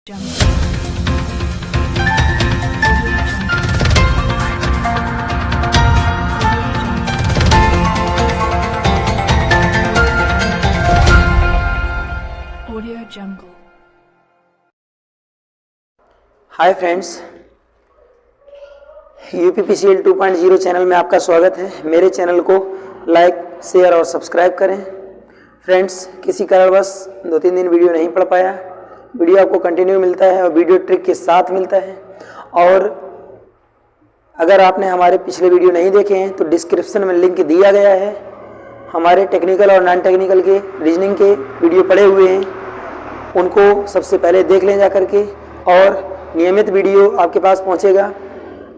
Hi friends, UPPCL 2.0 channel में आपका स्वागत है। मेरे चैनल को लाइक, शेयर और सब्सक्राइब करें। फ्रेंड्स, किसी कारणवश 2-3 दिन वीडियो नहीं पढ़ पाया। वीडियो आपको कंटिन्यू मिलता है और वीडियो ट्रिक के साथ मिलता है। और अगर आपने हमारे पिछले वीडियो नहीं देखे हैं तो डिस्क्रिप्शन में लिंक दिया गया है। हमारे टेक्निकल और नॉन टेक्निकल के रीजनिंग के वीडियो पड़े हुए हैं, उनको सबसे पहले देख लें जा करके, और नियमित वीडियो आपके पास पहुंचेगा।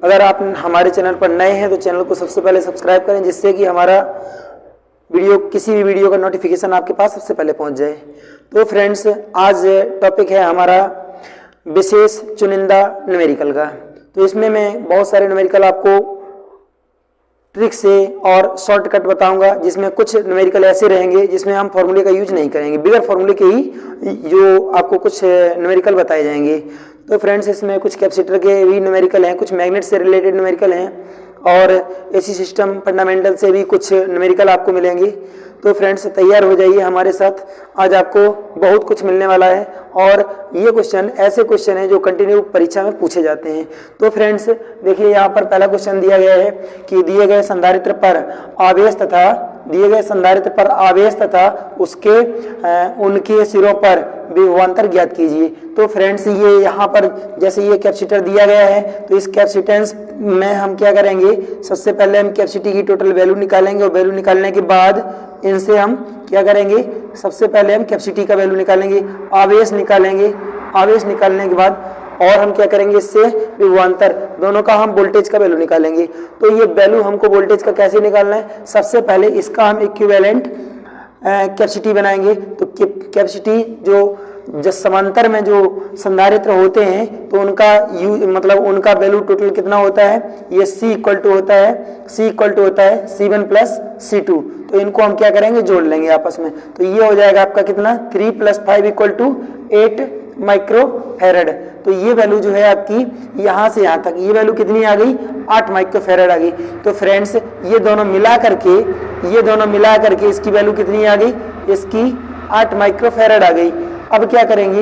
अगर आप हमारे चैनल पर नए हैं तो चैनल को सबसे पहले सब्सक्राइब करें, जिससे कि हमारा वीडियो, किसी भी वीडियो का नोटिफिकेशन आपके पास सबसे पहले पहुंच जाए। तो फ्रेंड्स, आज टॉपिक है हमारा विशेष चुनिंदा न्यूमेरिकल का। तो इसमें मैं बहुत सारे न्यूमेरिकल आपको ट्रिक से और शॉर्टकट बताऊंगा, जिसमें कुछ न्यूमेरिकल ऐसे रहेंगे जिसमें हम फॉर्मूले का यूज नहीं करेंगे, बिगर फॉर्मूले के ही जो आपको कुछ न्यूमेरिकल बताए जाएंगे। तो फ्रेंड्स, इसमें कुछ कैपेसिटर के भी न्यूमेरिकल हैं, कुछ मैग्नेट से रिलेटेड न्यूमेरिकल हैं, और एसी सिस्टम फंडामेंटल से भी कुछ न्यूमेरिकल आपको मिलेंगे। तो फ्रेंड्स, तैयार हो जाइए हमारे साथ, आज आपको बहुत कुछ मिलने वाला है। और ये क्वेश्चन ऐसे क्वेश्चन हैं जो कंटिन्यू परीक्षा में पूछे जाते हैं। तो फ्रेंड्स, देखिए यहाँ पर पहला क्वेश्चन दिया गया है कि दिए गए संधारित्र पर आवेश तथा उसके उनके सिरों पर विभवांतर ज्ञात कीजिए। तो फ्रेंड्स, ये यहाँ पर जैसे ये कैपेसिटर दिया गया है, तो इस कैपेसिटेंस में हम क्या करेंगे, सबसे पहले हम कैपेसिटी की टोटल वैल्यू निकालेंगे, और वैल्यू निकालने के बाद इनसे हम क्या करेंगे, सबसे पहले हम कैपेसिटी का वैल्यू निकालेंगे, आवेश निकालेंगे। आवेश निकालने के बाद और हम क्या करेंगे, इससे विभवांतर, दोनों का हम वोल्टेज का वैल्यू निकालेंगे। तो ये वैल्यू हमको वोल्टेज का कैसे निकालना है, सबसे पहले इसका हम इक्विवेलेंट कैपेसिटी बनाएंगे। तो कैपेसिटी जो समांतर में जो संधारित्र होते हैं, तो उनका मतलब उनका वैल्यू टोटल कितना होता है, ये C इक्वल टू होता है C1 प्लस C2। तो इनको हम क्या करेंगे, जोड़ लेंगे आपस में। तो ये हो जाएगा आपका कितना, 3 + 5 = 8 माइक्रोफैरड। तो ये वैल्यू जो है आपकी यहाँ से यहाँ तक, ये वैल्यू कितनी आ गई, 8 माइक्रोफैरड आ गई। तो फ्रेंड्स, ये दोनों मिला करके इसकी वैल्यू कितनी आ गई, इसकी 8 माइक्रोफैरड आ गई। अब क्या करेंगे,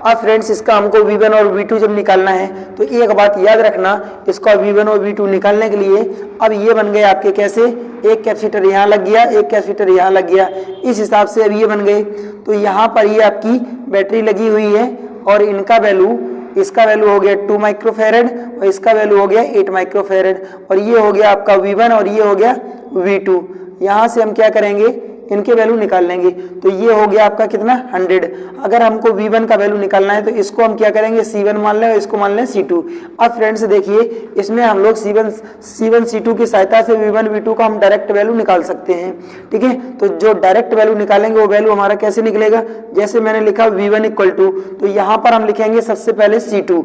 अब फ्रेंड्स, इसका हमको V1 और V2 जब निकालना है, तो एक बात याद रखना, इसका V1 और V2 निकालने के लिए अब ये बन गए आपके कैसे, एक कैपेसिटर यहाँ लग गया, एक कैपेसिटर यहाँ लग गया, इस हिसाब से अब ये बन गए। तो यहाँ पर ये आपकी बैटरी लगी हुई है, और इनका वैल्यू, इसका वैल्यू हो गया 2 माइक्रोफैरड और इसका वैल्यू हो गया 8 माइक्रोफैरड, और ये हो गया आपका V1 और ये हो गया V2। यहाँ से हम क्या करेंगे, इनके वैल्यू निकाल लेंगे। तो ये हो गया आपका कितना, 100। अगर हमको V1 का वैल्यू निकालना है तो इसको हम क्या करेंगे, C1 मान लें और इसको मान लें C2। अब फ्रेंड्स देखिए, इसमें हम लोग C1 C2 की सहायता से V1 V2 का हम डायरेक्ट वैल्यू निकाल सकते हैं। ठीक है, तो जो डायरेक्ट वैल्यू निकालेंगे वो वैल्यू हमारा कैसे निकलेगा, जैसे मैंने लिखा V1 इक्वल टू, तो यहाँ पर हम लिखेंगे सबसे पहले C2।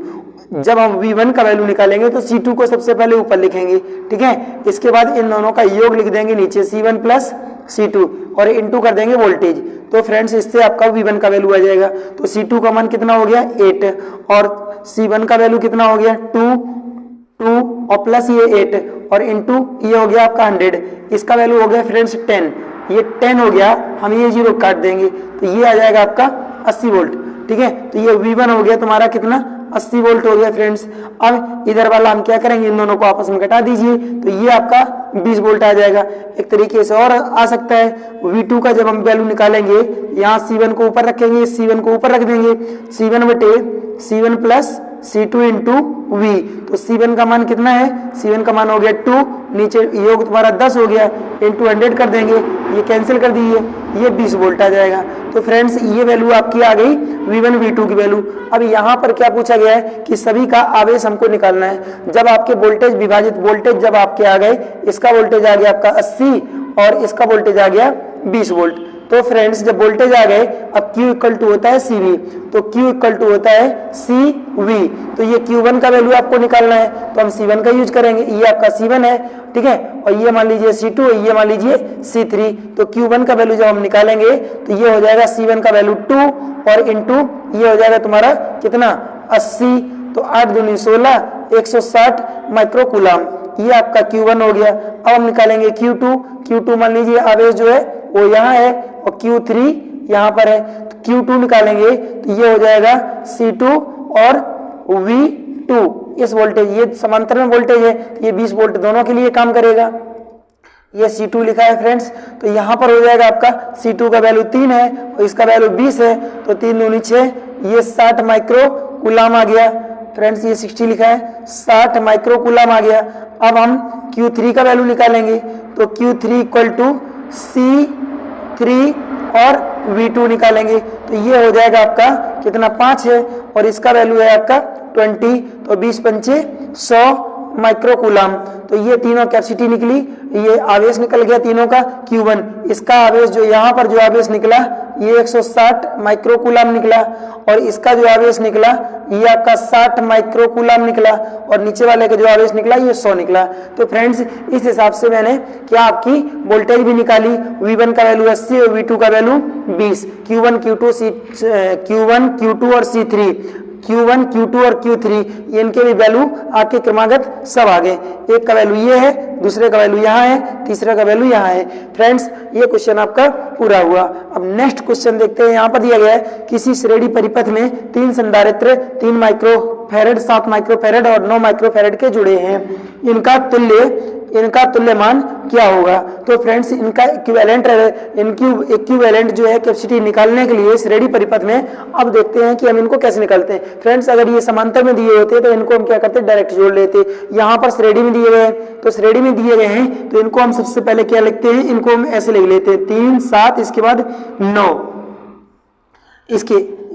जब हम V1 का वैल्यू निकालेंगे तो C2 को सबसे पहले ऊपर लिखेंगे। ठीक है, इसके बाद इन दोनों का योग लिख देंगे नीचे, C1 प्लस C2, और इनटू कर देंगे वोल्टेज। तो फ्रेंड्स, इससे आपका V1 का वैल्यू आ जाएगा। तो C2 का मान कितना हो गया, 8, और C1 का वैल्यू कितना हो गया, 2 और प्लस ये 8, और इनटू ये हो गया आपका 100। इसका वैल्यू हो गया फ्रेंड्स 10, ये 10 हो गया, हम ये 0 काट देंगे, तो ये आ जाएगा आपका 80 वोल्ट। ठीक है, तो ये V1 हो गया तुम्हारा कितना, 80 वोल्ट हो गया फ्रेंड्स। अब इधर वाला हम क्या करेंगे, इन दोनों को आपस में घटा दीजिए, तो ये आपका 20 वोल्ट आ जाएगा। एक तरीके से और आ सकता है, V2 का जब हम वैल्यू निकालेंगे, यहाँ C1 को ऊपर रखेंगे, C1 को ऊपर रख देंगे, C1 plus C2 into V। तो C1 का मान कितना है, C1 का मान हो गया 2, नीचे योग तुम्हारा 10 हो गया, इंटू 100 कर देंगे, ये कैंसिल कर दीजिए, ये 20 वोल्ट आ जाएगा। तो फ्रेंड्स, ये वैल्यू आपकी आ गई V1 V2 की वैल्यू। अब यहाँ पर क्या पूछा गया है कि सभी का आवेश हमको निकालना है। जब आपके वोल्टेज विभाजित वोल्टेज जब आपके आ गए, इसका वोल्टेज आ गया आपका 80 और इसका वोल्टेज आ गया 20 वोल्ट। तो फ्रेंड्स जब वोल्टेज आ गए, अब Q इक्वल टू होता है CV, तो Q इक्वल टू होता है CV। तो ये Q1 का वैल्यू आपको निकालना है, तो हम C1 का यूज करेंगे, ये आपका C1 है, ठीक है, और ये मान लीजिए C2, ये मान लीजिए C3। तो Q1 का वैल्यू जब हम निकालेंगे तो ये हो जाएगा C1 का वैल्यू 2 और इंटू ये हो जाएगा तुम्हारा कितना 80, तो 8 दूनी 16, 160 माइक्रो कूलाम, ये आपका Q1 हो गया। अब हम निकालेंगे Q2 मान लीजिए आवेश जो है वो यहाँ है और Q3 यहाँ पर है, तो Q2 निकालेंगे तो ये हो जाएगा C2 और V2। इस वोल्टेज, ये समांतर में वोल्टेज है, ये 20 वोल्ट दोनों के लिए काम करेगा। ये C2 लिखा है फ्रेंड्स, तो यहाँ पर हो जाएगा आपका C2 का वैल्यू 3 है और इसका वैल्यू 20 है, तो 3 दूनी 6, ये 60 माइक्रो कूलाम आ गया फ्रेंड्स, ये 60 लिखा है, 60 माइक्रो कूलाम आ गया। अब हम Q3 का वैल्यू निकालेंगे, तो Q3 इक्वल टू C3 और V2 निकालेंगे, तो ये हो जाएगा आपका कितना 5 है और इसका वैल्यू है आपका 20, तो 20 पंचे 100 माइक्रो कूलाम। तो ये तीनों कैपेसिटी निकली, ये आवेश निकल गया तीनों का Q1, इसका आवेश जो यहाँ पर जो आवेश निकला ये 160 माइक्रो कूलाम निकला और इसका जो आवेश निकला ये आपका 60 माइक्रो कूलाम निकला और नीचे वाले का जो आवेश निकला ये 100 निकला। तो फ्रेंड्स इस हिसाब से मैंने क्या आपकी वोल्टेज भी निकाली, V1 का वैल्यू 80 और V2 का वैल्यू 20, Q1 Q2 और C3, Q1 Q2 और Q3 इनके भी वैल्यू आपके क्रमागत सब आ गए, एक का वैल्यू ये है, दूसरे का वैल्यू यहाँ है, तीसरे का वैल्यू यहाँ है। फ्रेंड्स ये क्वेश्चन आपका पूरा हुआ। अब नेक्स्ट क्वेश्चन देखते हैं, यहाँ पर दिया गया है किसी श्रेणी परिपथ में 3 संधारित्र 3 माइक्रोफैरड 7 माइक्रोफैरड और 9 माइक्रोफैरड के जुड़े हैं, इनका तुल्यमान क्या होगा। तो फ्रेंड्स इनका इक्विवेलेंट जो है कैपेसिटी निकालने के लिए श्रेणी परिपथ में, अब देखते हैं कि हम इनको कैसे निकालते हैं। फ्रेंड्स अगर ये समांतर में दिए होते तो इनको हम क्या करते, डायरेक्ट जोड़ लेते। यहाँ पर श्रेणी में दिए गए हैं, तो श्रेणी में दिए गए हैं तो इनको हम सबसे पहले क्या लिखते हैं, इनको हम ऐसे लिख लेते हैं 3 7 इसके बाद 9,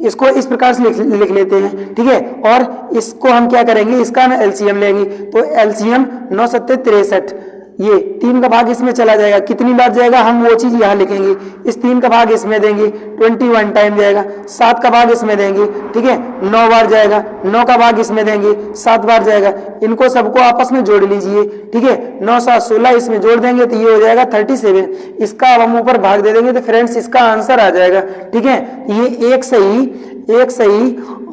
इसको इस प्रकार से लिख लेते हैं, ठीक है। और इसको हम क्या करेंगे, इसका हम एलसीएम लेंगे, तो एलसीएम 9 7 63, ये 3 का भाग इसमें चला जाएगा, कितनी बार जाएगा हम वो चीज यहाँ लिखेंगे, इस 3 का भाग इसमें देंगे 21 टाइम जाएगा, 7 का भाग इसमें देंगे, ठीक है, 9 बार जाएगा, 9 का भाग इसमें देंगे 7 बार जाएगा, इनको सबको आपस में जोड़ लीजिए, ठीक है, 9 7 16 इसमें जोड़ देंगे तो ये हो जाएगा 37, इसका अब हम ऊपर भाग दे देंगे तो फ्रेंड्स इसका आंसर आ जाएगा, ठीक है। ये एक सही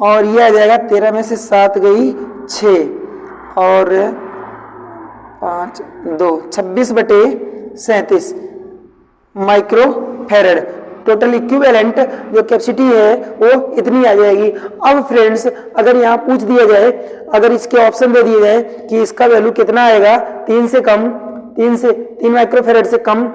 और ये आ जाएगा 13 में से 7 गई 6 और 5 2 26/37 माइक्रो फैरड। टोटल इक्विवेलेंट जो कैपेसिटी है वो इतनी आ जाएगी। अब फ्रेंड्स अगर यहाँ पूछ दिया जाए, अगर इसके ऑप्शन दे दिए जाए कि इसका वैल्यू कितना आएगा, 3 से कम, 3 माइक्रोफैरड से कम,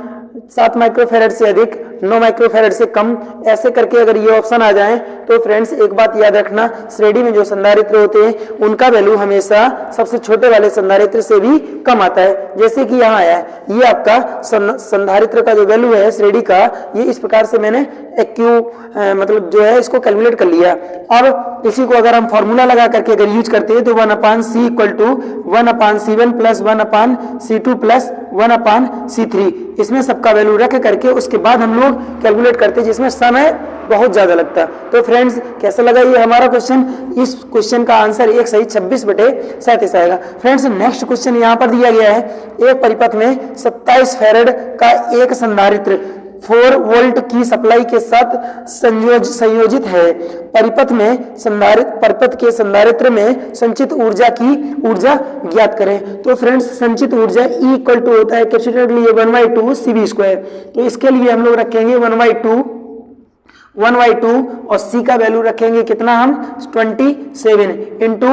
7 माइक्रोफैरड से अधिक, 9 माइक्रोफैरड से कम, ऐसे करके अगर ये ऑप्शन आ जाए तो फ्रेंड्स एक बात याद रखना, श्रेणी में जो संधारित्र होते हैं उनका वैल्यू हमेशा सबसे छोटे वाले संधारित्र से भी कम आता है। जैसे कि यहाँ आया है, ये आपका संधारित्र का जो वैल्यू है श्रेणी का, ये इस प्रकार से मैंने मतलब जो है इसको कैलकुलेट कर लिया। अब इसी को अगर हम फॉर्मूला लगा करके अगर यूज करते हैं तो 1/c equal to 1/c1 plus 1/c2 plus 1/c3, इसमें सबका वैल्यू रख करके उसके बाद हम लोग कैलकुलेट करते हैं, जिसमें समय बहुत ज्यादा लगता है। तो फ्रेंड्स कैसा लगा ये हमारा क्वेश्चन, इस क्वेश्चन का आंसर एक सही 26/37 आएगा। फ्रेंड्स नेक्स्ट क्वेश्चन यहाँ पर दिया गया है, एक परिपथ में 27 फैरड का एक संधारित्र 4 वोल्ट की सप्लाई के साथ संयोजित है। परिपथ के संधारित्र में संचित ऊर्जा ज्ञात करें। तो फ्रेंड्स संचित ऊर्जा E इक्वल टू होता है कैपेसिटर के लिए 1/2 CV²। तो इसके लिए हम लोग रखेंगे 1/2 और C का वैल्यू रखेंगे कितना, हम 27 इंटू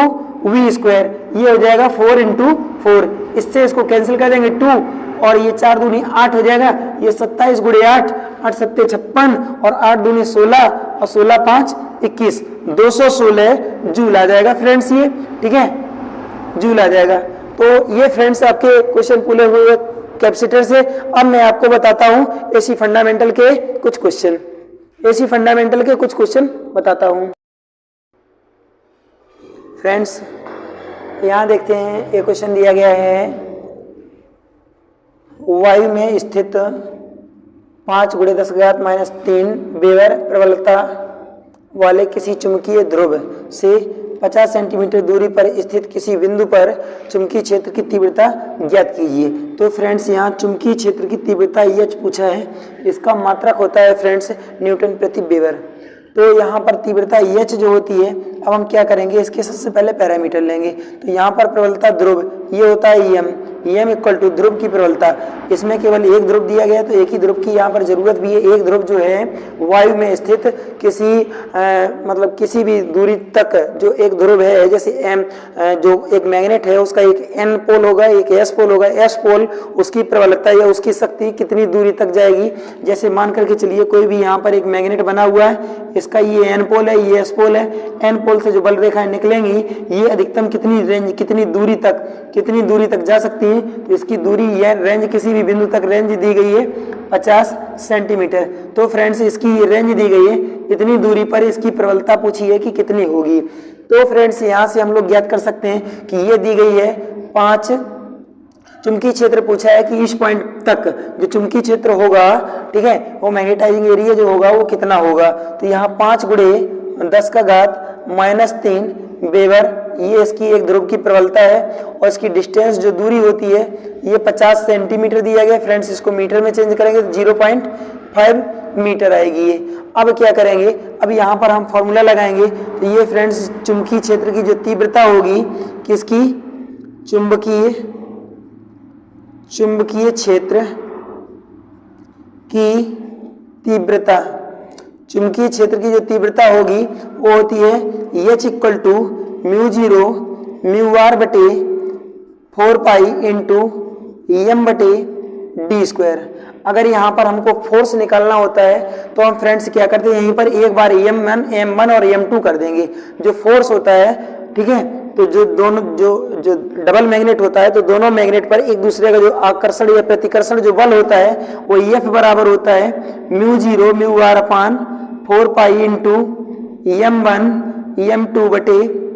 V², ये हो जाएगा 4 × 4, इससे इसको कैंसिल कर देंगे 2 और ये 4 दूनी 8 हो जाएगा, ये 27 × 8, 8 7 56 और 8 दूनी 16 और 16 5 21, 216 जूल आ जाएगा फ्रेंड्स ये, ठीक है, जूल आ जाएगा। तो ये फ्रेंड्स आपके क्वेश्चन पूरे हुए कैपेसिटर से। अब मैं आपको बताता हूँ एसी फंडामेंटल के कुछ क्वेश्चन बताता हूँ। फ्रेंड्स यहाँ देखते हैं, एक क्वेश्चन दिया गया है, वायु में स्थित 5 × 10⁻³ वेबर प्रबलता वाले किसी चुंबकीय ध्रुव से 50 सेंटीमीटर दूरी पर स्थित किसी बिंदु पर चुंबकीय क्षेत्र की तीव्रता ज्ञात कीजिए। तो फ्रेंड्स यहाँ चुंबकीय क्षेत्र की तीव्रता H पूछा है, इसका मात्रक होता है फ्रेंड्स न्यूटन प्रति वेबर। तो यहाँ पर तीव्रता H जो होती है, अब हम क्या करेंगे, इसके सबसे पहले पैरामीटर लेंगे। तो यहाँ पर प्रबलता ध्रुव ये होता है EM इक्वल टू ध्रुव की प्रबलता। इसमें केवल एक ध्रुव दिया गया है, तो एक ही ध्रुव की यहाँ पर जरूरत भी है। एक ध्रुव जो है वायु में स्थित किसी मतलब किसी भी दूरी तक जो एक ध्रुव है, जैसे M जो एक मैग्नेट है उसका एक N पोल होगा, एक S पोल होगा। S पोल उसकी प्रबलता या उसकी शक्ति कितनी दूरी तक जाएगी, जैसे मान करके चलिए कोई भी यहाँ पर एक मैग्नेट बना हुआ है, इसका ये N पोल है, ये S पोल है। N पोल से जो बल रेखाएं निकलेंगी ये अधिकतम कितनी रेंज कितनी दूरी तक जा सकती है, तो इसकी दूरी या रेंज किसी भी बिंदु तक रेंज दी गई है 50 सेंटीमीटर। तो फ्रेंड्स इसकी रेंज दी गई है, इतनी दूरी पर इसकी प्रबलता पूछी है कि कितनी होगी। तो फ्रेंड्स यहाँ से हम लोग ज्ञात कर सकते हैं कि ये दी गई है 5। चुंबकीय क्षेत्र पूछा है कि इस पॉइंट तक जो चुंबकीय क्षेत्र होगा, ठीक है, वो मैग्नेटाइजिंग एरिया जो होगा वो कितना होगा। तो यहाँ 5 × 10⁻³ वेबर ये इसकी एक ध्रुव की प्रबलता है, और इसकी डिस्टेंस जो दूरी होती है ये 50 सेंटीमीटर दिया गया। फ्रेंड्स इसको मीटर में चेंज करेंगे तो 0.5 मीटर आएगी ये। अब क्या करेंगे, अब यहाँ पर हम फॉर्मूला लगाएंगे। तो ये फ्रेंड्स चुंबकीय क्षेत्र की जो तीव्रता होगी, किसकी, चुंबकीय क्षेत्र की तीव्रता, चुंबकीय क्षेत्र की जो तीव्रता होगी वो होती है H इक्वल टू μ0μr/4π×M/d²। अगर यहाँ पर हमको फोर्स निकालना होता है तो हम फ्रेंड्स क्या करते हैं, यहीं पर एक बार M1 और M2 कर देंगे। जो फोर्स होता है, ठीक है, तो जो डबल मैग्नेट होता है, तो दोनों मैग्नेट पर एक दूसरे का जो आकर्षण या प्रतिकर्षण जो बल होता है वो F बराबर होता है μ0μr/4π×M1M2/d²।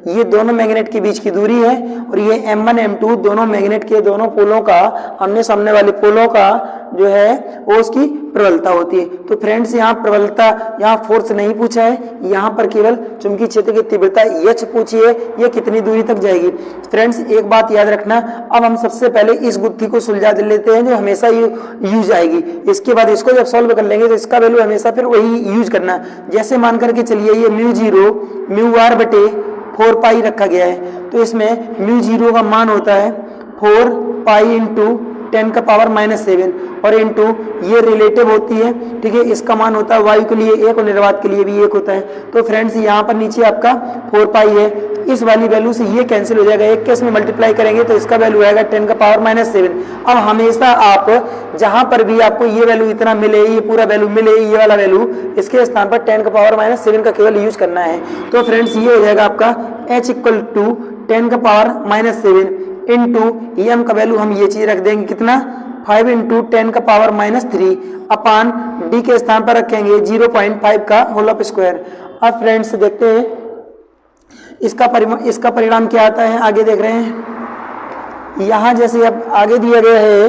ये दोनों मैग्नेट के बीच की दूरी है, और ये M1 M2 दोनों मैग्नेट के दोनों पोलों का, आमने सामने वाले पोलों का जो है वो उसकी प्रबलता होती है। तो फ्रेंड्स यहाँ प्रबलता, यहाँ फोर्स नहीं पूछा है, यहाँ पर केवल चुंबकीय क्षेत्र की तीव्रता H पूछी है, ये कितनी दूरी तक जाएगी। फ्रेंड्स एक बात याद रखना, अब हम सबसे पहले इस गुत्थी को सुलझा लेते हैं जो हमेशा यूज आएगी। इसके बाद इसको जब सॉल्व कर लेंगे तो इसका वैल्यू हमेशा फिर वही यूज करना। जैसे मान करके चलिए ये μ0μr/4π रखा गया है, तो इसमें μ0 का मान होता है 4π×10⁻⁷ और इंटू ये रिलेटिव होती है, ठीक है, इसका मान होता है वायु के लिए 1 और निर्वात के लिए भी 1 होता है। तो फ्रेंड्स यहाँ पर नीचे आपका 4π है, इस वाली वैल्यू से ये कैंसिल हो जाएगा, एक के इसमें मल्टीप्लाई करेंगे तो इसका वैल्यू आएगा 10⁻⁷। अब हमेशा आप जहां पर भी आपको ये वैल्यू इतना मिले, ये पूरा वैल्यू मिले, ये वाला वैल्यू, इसके स्थान पर 10⁻⁷ का केवल यूज करना है। तो फ्रेंड्स ये हो जाएगा आपका H equal to 10⁻⁷ into M का वैल्यू हम ये चीज रख देंगे कितना, 5 × 10⁻³ अपान D के स्थान पर रखेंगे 0.5 का होल ऑफ स्क्वायर। अब फ्रेंड्स देखते हैं इसका परिणाम क्या आता है, आगे देख रहे हैं। यहाँ जैसे अब आगे दिया गया है,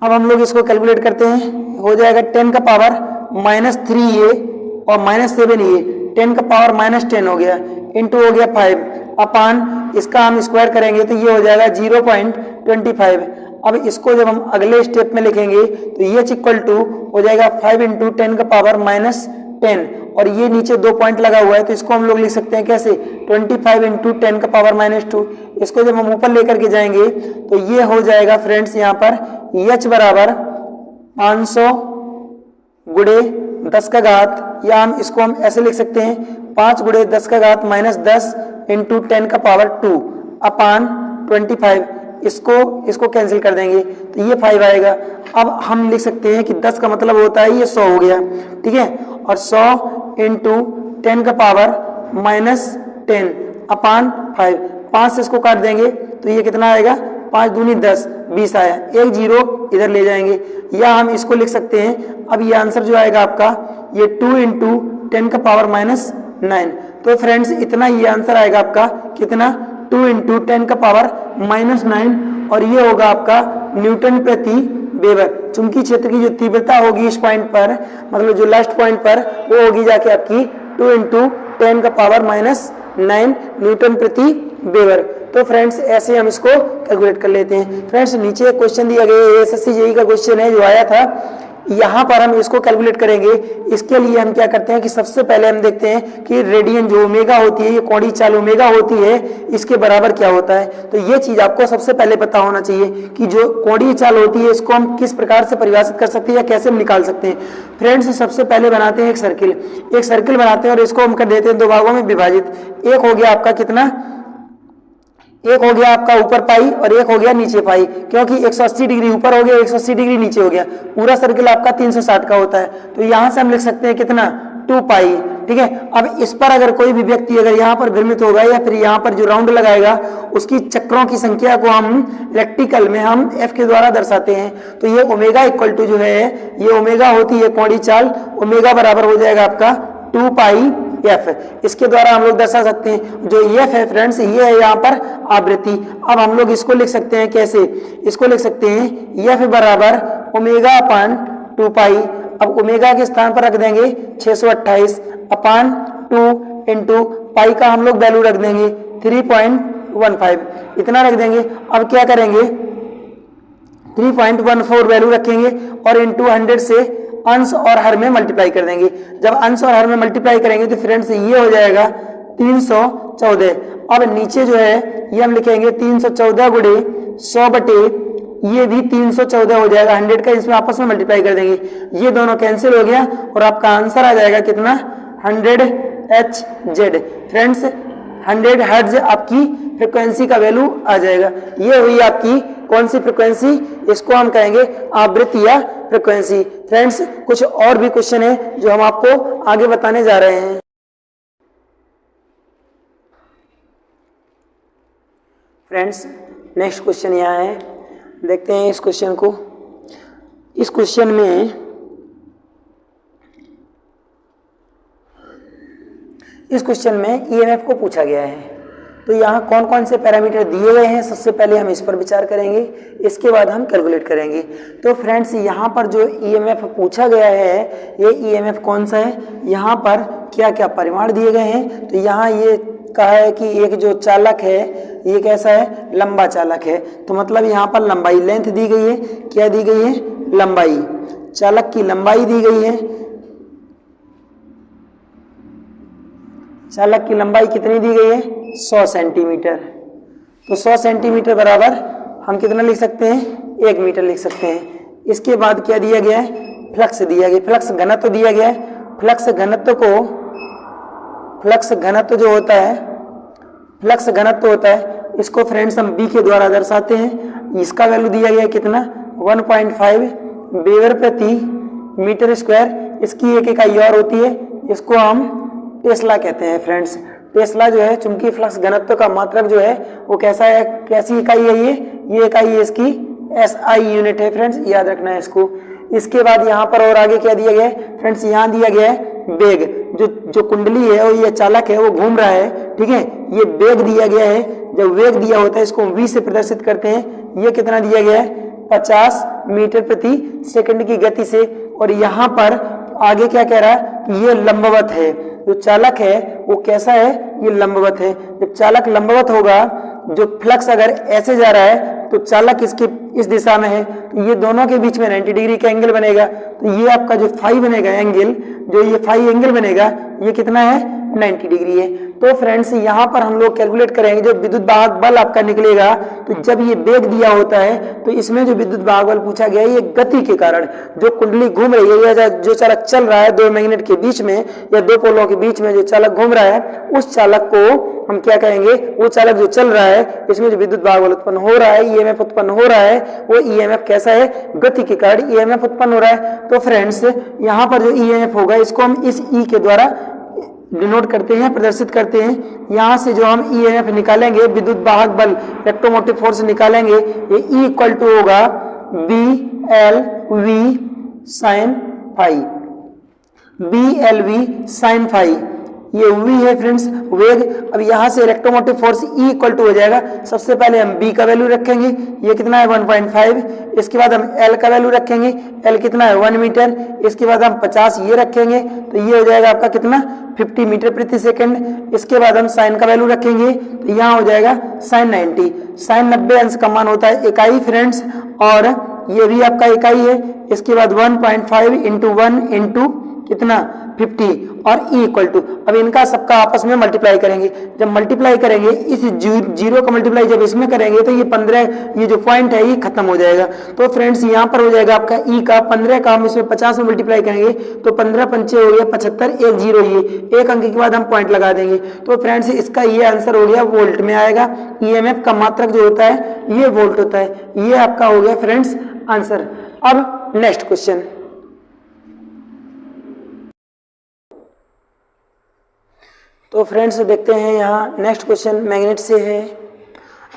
अब हम लोग इसको कैलकुलेट करते हैं, हो जाएगा 10⁻³ और -7 10⁻10 हो गया, इंटू हो गया 5 अपान इसका हम स्क्वायर करेंगे तो ये हो जाएगा 0.25। अब इसको जब हम अगले स्टेप में लिखेंगे तो ये इक्वल टू हो जाएगा 5 × 10⁻10 और ये नीचे 2 पॉइंट लगा हुआ है तो इसको हम लोग लिख सकते हैं कैसे, 25 × 10⁻²। इसको जब हम ऊपर लेकर के जाएंगे तो ये हो जाएगा फ्रेंड्स यहाँ पर H बराबर 500 × 10 का घात, या इसको हम ऐसे लिख सकते हैं 5 × 10 का घात -10 × 10⁻² अपान 25। इसको कैंसिल कर देंगे तो ये 5 आएगा। अब हम लिख सकते हैं कि 10 का मतलब होता है ये 100 हो गया, ठीक है, और 100 × 10⁻10 अपान 5। 5 से इसको काट देंगे तो ये कितना आएगा, 5 दूनी 10, 20 आया, एक 0 इधर ले जाएंगे, या हम इसको लिख सकते हैं। अब ये आंसर जो आएगा आपका ये 2 × 10⁻⁹। तो फ्रेंड्स इतना ये आंसर आएगा आपका कितना, 2 × 10⁻⁹, और ये होगा आपका न्यूटन प्रति वेबर। चुंबकीय क्षेत्र की जो तीव्रता होगी इस पॉइंट पर, मतलब जो लास्ट पॉइंट पर, वो होगी जाके आपकी 2 × 10⁻⁹ न्यूटन प्रति वेबर। तो फ्रेंड्स ऐसे हम इसको कैलकुलेट कर लेते हैं। फ्रेंड्स नीचे एक क्वेश्चन दिया गया है, एसएससी जेईई का क्वेश्चन है जो आया था, यहाँ पर हम इसको कैलकुलेट करेंगे। इसके लिए हम क्या करते हैं कि सबसे पहले हम देखते हैं कि रेडियन जो ओमेगा होती है, ये कोणीय चाल ओमेगा होती है, इसके बराबर क्या होता है। तो ये चीज आपको सबसे पहले पता होना चाहिए कि जो कोणीय चाल होती है इसको हम किस प्रकार से परिभाषित कर सकते हैं या कैसे हम निकाल सकते हैं। फ्रेंड्स सबसे पहले बनाते हैं एक सर्किल बनाते हैं और इसको हम कर देते हैं 2 भागों में विभाजित। एक हो गया आपका कितना, एक हो गया आपका ऊपर पाई और एक हो गया नीचे पाई, क्योंकि 180 डिग्री ऊपर हो गया, 180 डिग्री नीचे हो गया। पूरा सर्किल आपका 360 का होता है, तो यहां से हम लिख सकते हैं कितना, 2 पाई। ठीक है, अब इस पर अगर कोई भी व्यक्ति अगर यहाँ पर भ्रमित होगा या फिर यहाँ पर जो राउंड लगाएगा उसकी चक्रों की संख्या को हम इलेक्ट्रिकल में हम F के द्वारा दर्शाते हैं। तो ये ओमेगा इक्वल टू जो है, ये ओमेगा होती है कोणीय चाल, ओमेगा बराबर हो जाएगा आपका 2 पाई F। इसके द्वारा हम लोग दर्शा सकते हैं। जो F है फ्रेंड्स, ये है यहाँ पर आवृत्ति। अब हम लोग इसको लिख सकते हैं कैसे, इसको लिख सकते हैं F बराबर ओमेगा अपान 2 पाई। अब ओमेगा के स्थान पर रख देंगे 628 अपान 2 इंटू पाई का हम लोग वैल्यू रख देंगे 3.15, इतना रख देंगे। अब क्या करेंगे, 3.14 वैल्यू रखेंगे और इंटू 100 से अंश और हर में मल्टीप्लाई कर देंगे। जब अंश और हर में मल्टीप्लाई करेंगे तो फ्रेंड्स ये हो जाएगा 314। अब नीचे जो है ये हम लिखेंगे 314 गुणे 100 बटे, ये भी 314 हो जाएगा 100 का, इसमें आपस में मल्टीप्लाई कर देंगे, ये दोनों कैंसिल हो गया और आपका आंसर आ जाएगा कितना, 100 Hz। फ्रेंड्स 100 हर्ट्ज आपकी फ्रीक्वेंसी का वैल्यू आ जाएगा। ये हुई आपकी कौन सी फ्रीक्वेंसी, इसको हम कहेंगे आवृत्ति या फ्रीक्वेंसी। फ्रेंड्स कुछ और भी क्वेश्चन है जो हम आपको आगे बताने जा रहे हैं। फ्रेंड्स नेक्स्ट क्वेश्चन यहाँ है, देखते हैं इस क्वेश्चन को। इस क्वेश्चन में ईएमएफ को पूछा गया है। तो यहाँ कौन कौन से पैरामीटर दिए गए हैं, सबसे पहले हम इस पर विचार करेंगे, इसके बाद हम कैलकुलेट करेंगे। तो फ्रेंड्स यहाँ पर जो ईएमएफ पूछा गया है, ये ईएमएफ कौन सा है, यहाँ पर क्या क्या परिमाण दिए गए हैं। तो यहाँ ये कहा है कि एक जो चालक है ये कैसा है, लंबा चालक है। तो मतलब यहाँ पर लंबाई लेंथ दी गई है, क्या दी गई है, लंबाई, चालक की लंबाई दी गई है। चालक की लंबाई कितनी दी गई है, 100 सेंटीमीटर। तो 100 सेंटीमीटर बराबर हम कितना लिख सकते हैं, 1 मीटर लिख सकते हैं। इसके बाद क्या दिया गया है, फ्लक्स दिया गया, फ्लक्स घनत्व दिया गया है। फ्लक्स घनत्व जो होता है, फ्लक्स घनत्व होता है, इसको फ्रेंड्स हम बी के द्वारा दर्शाते हैं। इसका वैल्यू दिया गया है कितना, 1.5 वेबर प्रति मीटर स्क्वायर। इसकी एक इकाई और होती है, इसको हम टेस्ला कहते हैं। फ्रेंड्स टेस्ला जो है चुंबकीय फ्लक्स घनत्व का मात्रक जो है वो कैसा है, कैसी इकाई है, ये इकाई है इसकी SI यूनिट है। फ्रेंड्स याद रखना है इसको। इसके बाद यहाँ पर और आगे क्या दिया गया है फ्रेंड्स, यहाँ दिया गया है वेग। जो कुंडली है और ये चालक है वो घूम रहा है, ठीक है, ये वेग दिया गया है। जब वेग दिया होता है इसको v से प्रदर्शित करते हैं। ये कितना दिया गया है, 50 मीटर प्रति सेकंड की गति से। और यहाँ पर आगे क्या कह रहा है कि ये लंबवत है, जो चालक है वो कैसा है, ये लंबवत है। जब चालक लंबवत होगा, जो फ्लक्स अगर ऐसे जा रहा है तो चालक इसके इस दिशा में है, तो ये दोनों के बीच में 90 डिग्री का एंगल बनेगा। तो ये आपका जो फाई बनेगा एंगल, जो ये फाई एंगल बनेगा, ये कितना है, 90 डिग्री है। तो फ्रेंड्स यहाँ पर हम लोग कैलकुलेट करेंगे, जो विद्युत वाहक बल आपका निकलेगा, तो जब ये वेग दिया होता है तो इसमें जो विद्युत वाहक बल पूछा गया है, ये गति के कारण जो कुंडली घूम रही है या जो चालक चल रहा है 2 मैग्नेट के बीच में या 2 पोलों के बीच में जो चालक घूम रहा है, उस चालक को हम क्या कहेंगे, वो चालक जो चल रहा है इसमें जो विद्युत वाहक बल उत्पन्न हो रहा है, ईएमएफ उत्पन्न हो रहा है, वो ईएमएफ कैसा है, गति के कारण ईएमएफ उत्पन्न हो रहा है। तो फ्रेंड्स यहाँ पर जो ईएमएफ होगा इसको हम इस ई के द्वारा डिनोट करते हैं, प्रदर्शित करते हैं। यहाँ से जो हम ईएमएफ निकालेंगे, विद्युत वाहक बल इलेक्ट्रोमोटिव फोर्स निकालेंगे, ये ई इक्वल टू होगा BLV sin phi, BLV sin phi. ये v है फ्रेंड्स वेग। अब यहाँ से electromotive force E equal to हो जाएगा, सबसे पहले हम b का वैल्यू रखेंगे, ये कितना है 1.5। इसके बाद हम L का वैल्यू रखेंगे, L कितना है 1 मीटर। इसके बाद हम 50 ये रखेंगे, तो ये हो जाएगा आपका कितना 50 मीटर प्रति सेकंड। इसके बाद हम साइन का वैल्यू रखेंगे, तो यहाँ हो जाएगा साइन 90। साइन 90 अंश का मान होता है इकाई फ्रेंड्स, और ये भी आपका इकाई है। इसके बाद 1.5 इंटू 1 इंटू कितना 50 और E इक्वल टू, अब इनका सबका आपस में मल्टीप्लाई करेंगे। जब मल्टीप्लाई करेंगे इस जीरो का मल्टीप्लाई जब इसमें करेंगे तो ये 15, ये जो पॉइंट है ये खत्म हो जाएगा। तो फ्रेंड्स यहाँ पर हो जाएगा आपका E का 15 का हम इसमें 50 में मल्टीप्लाई करेंगे तो 15 पंचे हो गया 75, एक जीरो, ये एक अंक के बाद हम पॉइंट लगा देंगे। तो फ्रेंड्स इसका ये आंसर हो गया वोल्ट में आएगा। EMF का मात्रक जो होता है ये वोल्ट होता है। ये आपका हो गया फ्रेंड्स आंसर। अब नेक्स्ट क्वेश्चन, तो फ्रेंड्स देखते हैं यहाँ नेक्स्ट क्वेश्चन मैग्नेट से है।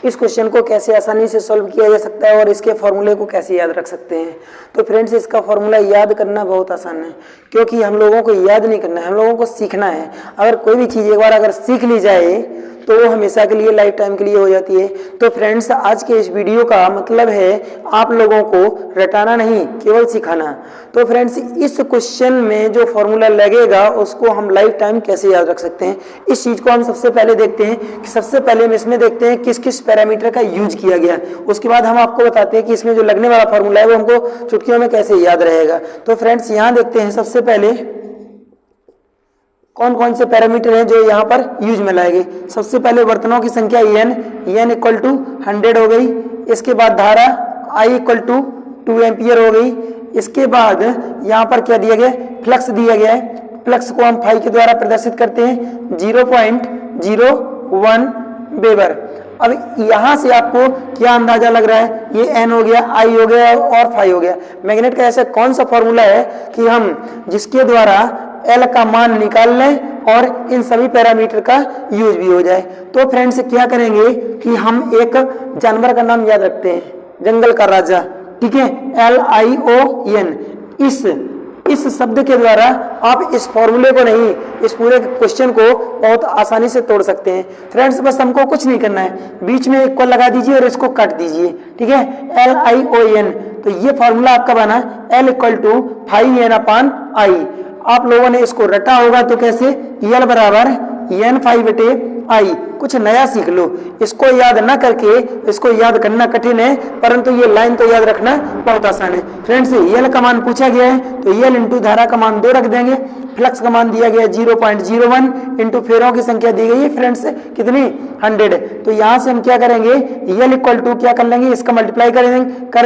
इस क्वेश्चन को कैसे आसानी से सॉल्व किया जा सकता है और इसके फॉर्मूले को कैसे याद रख सकते हैं। तो फ्रेंड्स इसका फॉर्मूला याद करना बहुत आसान है, क्योंकि हम लोगों को याद नहीं करना है, हम लोगों को सीखना है। अगर कोई भी चीज़ एक बार अगर सीख ली जाए तो वो हमेशा के लिए, लाइफ टाइम के लिए हो जाती है। तो फ्रेंड्स आज के इस वीडियो का मतलब है आप लोगों को रटाना नहीं, केवल सिखाना। तो फ्रेंड्स इस क्वेश्चन में जो फॉर्मूला लगेगा उसको हम लाइफ टाइम कैसे याद रख सकते हैं, इस चीज़ को हम सबसे पहले देखते हैं। कि सबसे पहले हम इसमें देखते हैं किस किस पैरामीटर का यूज किया गया, उसके बाद हम आपको बताते हैं कि इसमें जो लगने वाला फॉर्मूला है वो हमको चुटकियों में कैसे याद रहेगा। तो फ्रेंड्स यहाँ देखते हैं सबसे पहले कौन कौन से पैरामीटर हैं जो यहाँ पर यूज में लाए गए। सबसे पहले वर्तनों की संख्या n इक्वल टू 100 हो गई। इसके बाद धारा I इक्वल टू 2 एम्पियर हो गई। इसके बाद यहाँ पर क्या दिया गया, फ्लक्स दिया गया है। फ्लक्स को हम फाई के द्वारा प्रदर्शित करते हैं 0.01 वेबर। अब यहाँ से आपको क्या अंदाजा लग रहा है, ये n हो गया, I हो गया और फाई हो गया। मैग्नेट का ऐसा कौन सा फॉर्मूला है कि हम जिसके द्वारा L का मान निकाल लें और इन सभी पैरामीटर का यूज भी हो जाए। तो फ्रेंड्स क्या करेंगे कि हम एक जानवर का नाम याद रखते हैं, जंगल का राजा, ठीक है, LION। इस शब्द के द्वारा आप इस फॉर्मूले को नहीं, इस पूरे क्वेश्चन को बहुत आसानी से तोड़ सकते हैं। फ्रेंड्स बस हमको कुछ नहीं करना है, बीच में इक्वल लगा दीजिए और इसको काट दीजिए, ठीक है, LION। तो ये फॉर्मूला आपका बना L इक्वल टू 5N/I। आप लोगों ने इसको रटा होगा तो कैसे, L बराबर N5/I। कुछ नया सीख लो, इसको याद ना करके इसको याद करना कठिन है, परंतु ये लाइन तो याद रखना बहुत आसान है। फ्रेंड्स L का मान पूछा गया है तो L इंटू धारा का मान 2 रख देंगे। फ्लक्स का मान दिया गया 0.01 इंटू फेरों की संख्या दी गई है फ्रेंड्स कितनी 100। तो यहाँ से हम क्या करेंगे, L इक्वल टू क्या कर लेंगे, इसका मल्टीप्लाई कर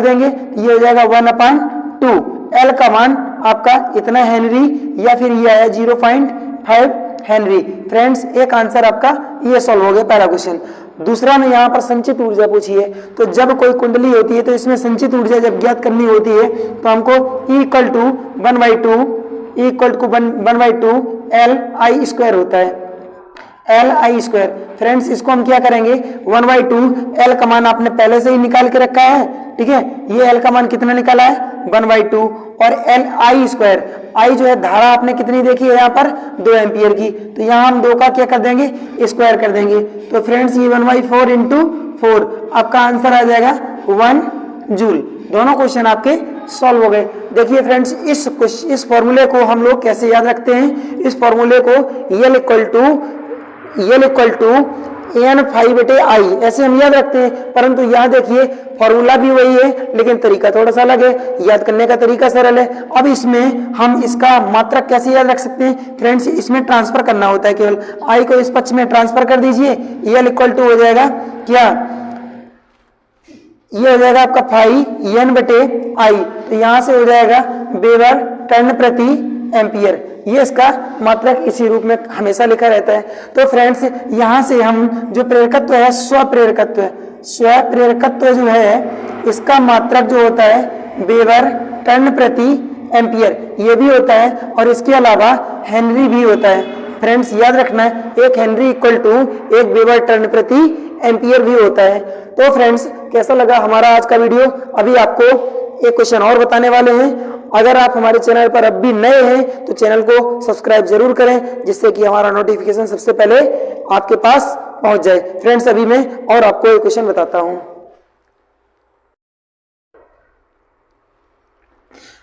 देंगे, ये हो जाएगा 1/2। L का मान आपका इतना हेनरी या फिर ये आया 0.5 हेनरी। फ्रेंड्स एक आंसर आपका ये सॉल्व हो गया पहला क्वेश्चन। दूसरा में यहाँ पर संचित ऊर्जा पूछी है। तो जब कोई कुंडली होती है तो इसमें संचित ऊर्जा जब ज्ञात करनी होती है तो हमको E इक्वल टू 1/2 LI² होता है, LI²। फ्रेंड्स इसको हम क्या करेंगे, 1/2 L का मान आपने पहले से ही निकाल के रखा है, ठीक है, ये L का मान कितना निकाला है 1/2 और LI²। I जो है धारा आपने कितनी देखी है यहाँ पर 2 एम्पियर की, तो यहाँ हम 2 का क्या कर देंगे, स्क्वायर कर देंगे। तो फ्रेंड्स ये 1/4 इंटू 4 आपका आंसर आ जाएगा 1 जूल। दोनों क्वेश्चन आपके सॉल्व हो गए। देखिए फ्रेंड्स इस फॉर्मूले को हम लोग कैसे याद रखते हैं, इस फॉर्मूले को L इक्वल टू N5/I ऐसे हम याद रखते हैं, परंतु यहाँ देखिए फॉर्मूला भी वही है लेकिन तरीका थोड़ा सा अलग है, याद करने का तरीका सरल है। अब इसमें हम इसका मात्रक कैसे याद रख सकते हैं, फ्रेंड्स इसमें ट्रांसफर करना होता है, केवल I को इस पक्ष में ट्रांसफर कर दीजिए। L इक्वल टू हो जाएगा क्या, ये हो जाएगा आपका 5N/I। तो यहाँ से हो जाएगा वेबर टर्न प्रति एम्पियर, ये इसका मात्रक इसी रूप में हमेशा लिखा रहता है। तो फ्रेंड्स यहाँ से हम जो प्रेरकत्व है, स्वप्रेरकत्व जो है इसका मात्रक जो होता है वेबर टर्न प्रति एम्पियर ये भी होता है, और इसके अलावा हेनरी भी होता है। फ्रेंड्स याद रखना है, 1 henry equal to 1 weber turn प्रति एम्पियर भी होता है। तो फ्रेंड्स कैसा लगा हमारा आज का वीडियो, अभी आपको एक क्वेश्चन और बताने वाले हैं। अगर आप हमारे चैनल पर अब भी नए हैं तो चैनल को सब्सक्राइब जरूर करें, जिससे कि हमारा नोटिफिकेशन सबसे पहले आपके पास पहुंच जाए। फ्रेंड्स, अभी मैं और आपको एक क्वेश्चन बताता हूं।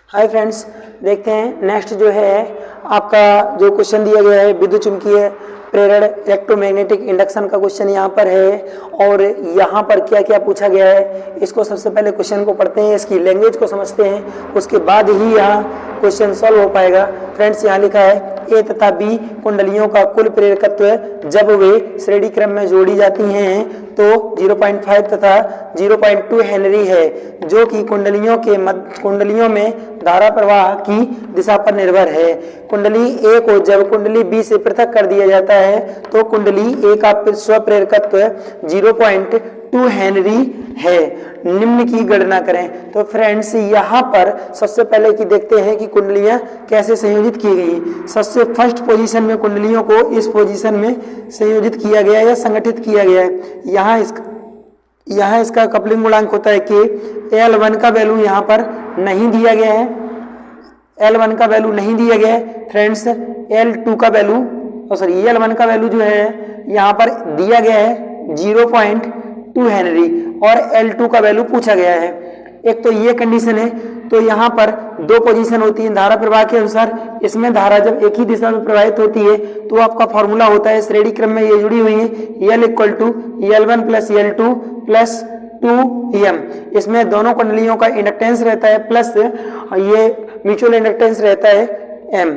हाय फ्रेंड्स, देखते हैं नेक्स्ट जो है आपका जो क्वेश्चन दिया गया है विद्युत चुंबकीय प्रेरण इलेक्ट्रोमैग्नेटिक इंडक्शन का क्वेश्चन यहाँ पर है। और यहाँ पर क्या क्या पूछा गया है, इसको सबसे पहले क्वेश्चन को पढ़ते हैं, इसकी लैंग्वेज को समझते हैं, उसके बाद ही यहाँ क्वेश्चन सॉल्व हो पाएगा। फ्रेंड्स, यहाँ लिखा है ए तथा बी कुंडलियों का कुल प्रेरकत्व जब वे श्रेणी क्रम में जोड़ी जाती हैं तो 0.5 तथा 0.2 हेनरी है, जो कि कुंडलियों में धारा प्रवाह की दिशा पर निर्भर है। कुंडली ए को जब कुंडली बी से पृथक कर दिया जाता है तो कुंडली ए का स्वप्रेरकत्व 0.2 हेनरी है। निम्न की गणना करें। तो फ्रेंड्स, यहाँ पर सबसे पहले की देखते हैं कि कुंडलियां कैसे संयोजित की गई। सबसे फर्स्ट पोजीशन में कुंडलियों को इस पोजीशन में संयोजित किया गया या संगठित किया गया है। यहाँ इसका कपलिंग गुणांक होता है कि L1 का वैल्यू यहाँ पर नहीं दिया गया है, L1 का वैल्यू नहीं दिया गया है। फ्रेंड्स, L1 का वैल्यू जो है यहाँ पर दिया गया है 0.2 हेनरी और L2 का वैल्यू पूछा गया है। एक तो ये कंडीशन है। तो यहाँ पर दो पोजीशन होती है धारा प्रवाह के अनुसार। इसमें धारा जब एक ही दिशा में प्रवाहित होती है तो आपका फॉर्मूला होता है, श्रेणी क्रम में ये जुड़ी हुई है, L = L1 + L2 + 2M। इसमें दोनों कुंडलियों का इंडक्टेंस रहता है प्लस ये म्यूचुअल इंडक्टेंस रहता है M।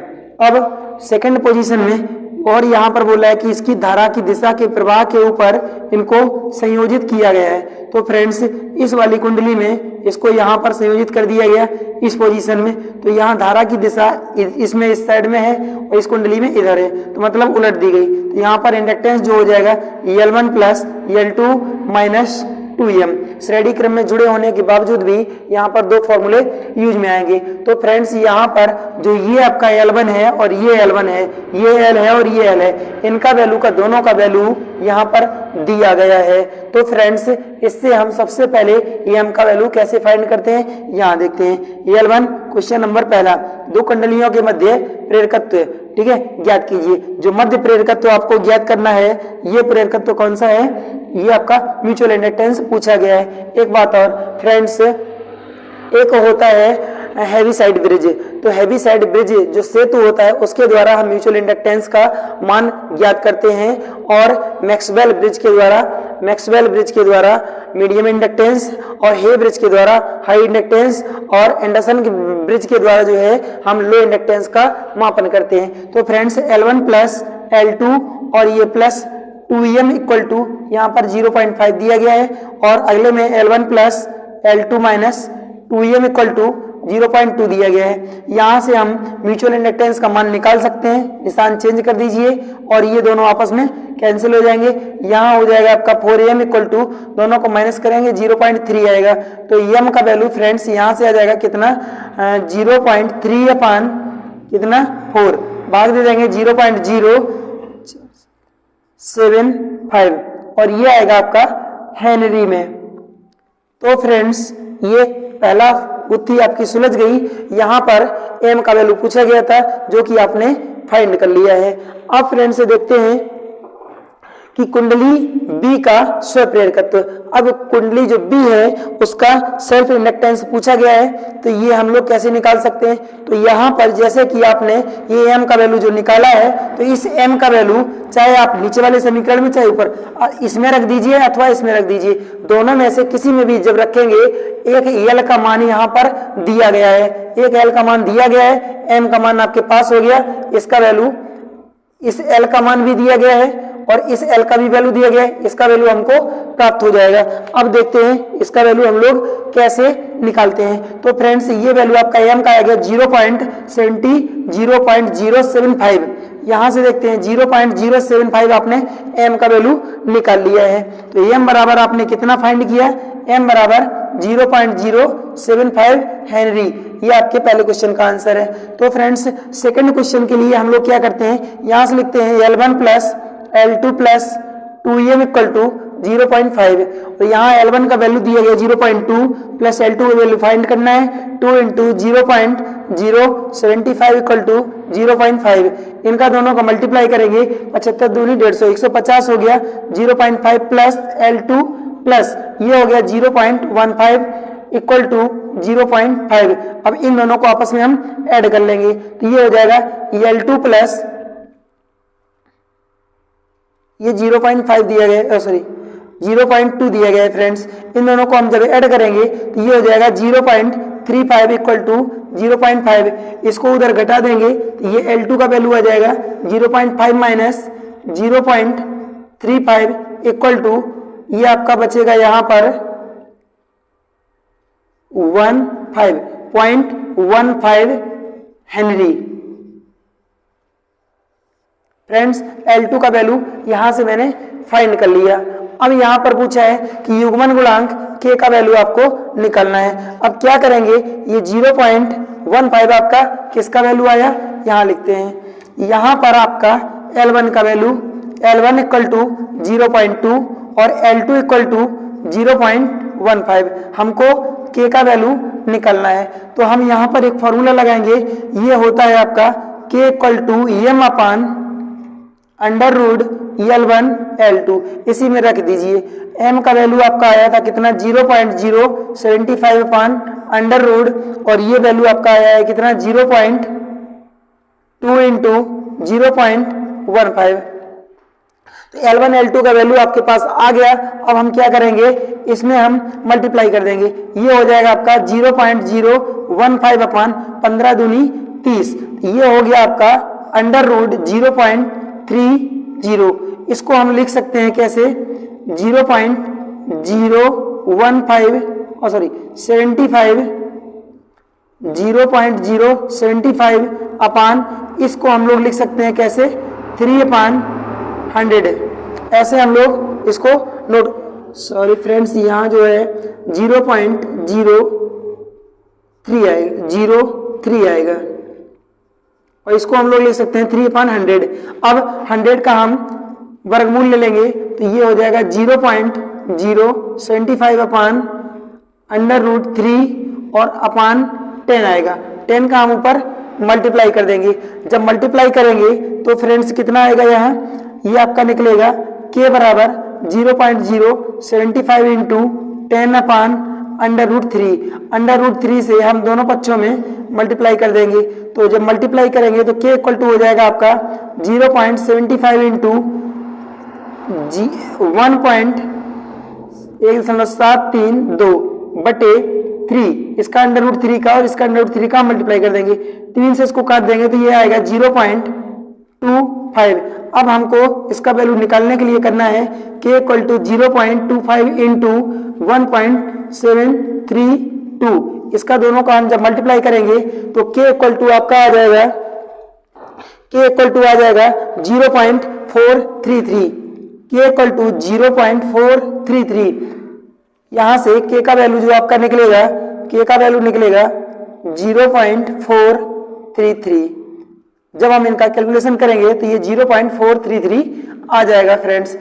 अब सेकंड पोजीशन में और यहाँ पर बोला है कि इसकी धारा की दिशा के प्रवाह के ऊपर इनको संयोजित किया गया है। तो फ्रेंड्स, इस वाली कुंडली में इसको यहाँ पर संयोजित कर दिया गया इस पोजीशन में। तो यहाँ धारा की दिशा इसमें इस साइड में है और इस कुंडली में इधर है, तो मतलब उलट दी गई। तो यहाँ पर इंडक्टेंस जो हो जाएगा L1 + L2 - 2M। श्रेणी क्रम में जुड़े होने के बावजूद भी यहाँ पर दो फॉर्मूले यूज में आएंगे। तो फ्रेंड्स, यहाँ पर जो ये आपका L1 है और ये L1 है, ये L है और ये L है, इनका वैल्यू का दोनों का वैल्यू यहाँ पर दिया गया है। तो फ्रेंड्स, इससे हम सबसे पहले M का वैल्यू कैसे फाइंड करते हैं, यहाँ देखते हैं। L1 क्वेश्चन नंबर पहला, दो कुंडलियों के मध्य प्रेरकत्व, ठीक है, ज्ञात कीजिए। जो मध्य प्रेरकत्व आपको ज्ञात करना है, ये प्रेरकत्व कौन सा है, ये आपका म्यूचुअल इंडक्टेंस पूछा गया है। एक बात और फ्रेंड्स, एक होता है हैवी साइड ब्रिज। तो हैवी साइड ब्रिज जो सेतु होता है उसके द्वारा हम म्यूचुअल इंडक्टेंस का मान ज्ञात करते हैं, और मैक्सवेल ब्रिज के द्वारा मीडियम इंडक्टेंस, और हे ब्रिज के द्वारा हाई इंडक्टेंस, और एंडरसन ब्रिज के द्वारा जो है हम लो इंडक्टेंस का मापन करते हैं। तो फ्रेंड्स, L1 + L2 और ये प्लस 2M = यहाँ पर 0.5 दिया गया है, और अगले में L1 + L2 - 2M = 0.2 दिया गया है। यहाँ से हम म्यूचुअल इंडक्टेंस का मान निकाल सकते हैं। निशान चेंज कर दीजिए और ये दोनों आपस में कैंसिल हो जाएंगे। यहाँ हो जाएगा आपका 4M = दोनों को माइनस करेंगे 0.3 आएगा। तो M का वैल्यू फ्रेंड्स यहाँ से आ जाएगा कितना, 0.3/4 भाग दे देंगे 0.075 और ये आएगा आपका हेनरी में। तो फ्रेंड्स, ये पहला गुत्थी आपकी सुलझ गई। यहाँ पर M का वैल्यू पूछा गया था जो कि आपने फाइंड कर लिया है। अब फ्रेंड्स देखते हैं कि कुंडली B का स्वप्रेरकत्व। अब कुंडली जो B है उसका सेल्फ इंडक्टेंस पूछा गया है, तो ये हम लोग कैसे निकाल सकते हैं। तो यहाँ पर जैसे कि आपने ये M का वैल्यू जो निकाला है, तो इस M का वैल्यू चाहे आप नीचे वाले समीकरण में चाहे ऊपर इसमें रख दीजिए अथवा इसमें रख दीजिए, दोनों में से किसी में भी जब रखेंगे, एक L का मान यहाँ पर दिया गया है, एक L का मान दिया गया है, M का मान आपके पास हो गया, इसका वैल्यू, इस L का मान भी दिया गया है और इस L का भी वैल्यू दिया गया है, इसका वैल्यू हमको प्राप्त हो जाएगा। अब देखते हैं इसका वैल्यू हम लोग कैसे निकालते हैं। तो फ्रेंड्स, ये वैल्यू आपका M का आ गया 0.075। यहाँ से देखते हैं 0.075 आपने M का वैल्यू निकाल लिया है। तो M बराबर आपने कितना फाइंड किया, M बराबर 0.075 हेनरी। ये आपके पहले क्वेश्चन का आंसर है। तो फ्रेंड्स, सेकंड क्वेश्चन के लिए हम लोग क्या करते हैं, यहाँ से लिखते हैं L1 + L2 + 2M = 0.5 और यहाँ L1 का वैल्यू दिया गया 0.2 प्लस L2 का वैल्यू फाइंड करना है 2 इंटू 0.075 इक्वल टू 0.5। इनका दोनों का मल्टीप्लाई करेंगे 75 दूनी 150 150 हो गया 0.5 प्लस L2 प्लस ये हो गया 0.15 इक्वल टू 0.5। अब इन दोनों को आपस में हम ऐड कर लेंगे तो ये हो जाएगा L2 प्लस ये 0.5 दिया गया, सॉरी 0.2 दिया गया है फ्रेंड्स। इन दोनों को हम जब ऐड करेंगे तो ये हो जाएगा 0.35 इक्वल टू 0.5। इसको उधर घटा देंगे तो ये L2 का वैल्यू आ जाएगा 0.5 माइनस 0.35 इक्वल टू ये आपका बचेगा यहाँ पर 0.15 हेनरी। फ्रेंड्स L2 का वैल्यू यहां से मैंने फाइंड कर लिया। अब यहां पर पूछा है कि युग्मन गुणांक K का वैल्यू आपको निकालना है। अब क्या करेंगे, ये 0.15 आपका किसका वैल्यू आया, यहां लिखते हैं। यहां पर आपका L1 का वैल्यू L1 इक्वल टू 0.2 और L2 इक्वल टू 0.15। हमको K का वैल्यू निकालना है तो हम यहां पर एक फॉर्मूला लगाएंगे। ये होता है आपका K equal to M upon under root L1 L2। इसी में रख दीजिए। M का वैल्यू आपका आया था कितना 0.075 अपान अंडर रूट और ये वैल्यू आपका आया है कितना 0.2 इंटू 0.15। तो L1 L2 का वैल्यू आपके पास आ गया। अब हम क्या करेंगे, इसमें हम मल्टीप्लाई कर देंगे। ये हो जाएगा आपका 0.015 अपान 15 दूनी 30। ये हो गया आपका अंडर रूट 0.30। इसको हम लिख सकते हैं कैसे 0.075 अपान इसको हम लोग लिख सकते हैं कैसे 3/100। ऐसे हम लोग इसको नोट, सॉरी फ्रेंड्स यहाँ जो है 0.03 आएगा और इसको हम लोग ले सकते हैं 3/100। अब 100 का हम वर्गमूल ले लेंगे तो ये हो जाएगा 0.075 अपान अंडर रूट 3 और अपान 10 आएगा। 10 का हम ऊपर मल्टीप्लाई कर देंगे। जब मल्टीप्लाई करेंगे तो फ्रेंड्स कितना आएगा, यहाँ ये आपका निकलेगा K बराबर 0.075 into 10 upon under root 3। Under root 3 से हम दोनों पक्षों में मल्टीप्लाई कर देंगे तो जब मल्टीप्लाई करेंगे तो K इक्वल टू हो जाएगा आपका 0.75 इंटू 1.1732 बटे 3। इसका अंडर रूट 3 का और इसका अंडर रूट 3 का मल्टीप्लाई कर देंगे। 3 से इसको काट देंगे तो ये आएगा 0.25। अब हमको इसका वैल्यू निकालने के लिए करना है K इक्वल टू 0.25 इंटू 1.732। इसका दोनों का हम जब मल्टीप्लाई करेंगे तो K इक्वल टू आपका आ जाएगा 0.433। K equal to 0.433। यहां से K का वैल्यू जो आपका निकलेगा, K का वैल्यू निकलेगा 0.433। जब हम इनका कैलकुलेशन करेंगे तो ये 0.433 आ जाएगा फ्रेंड्स।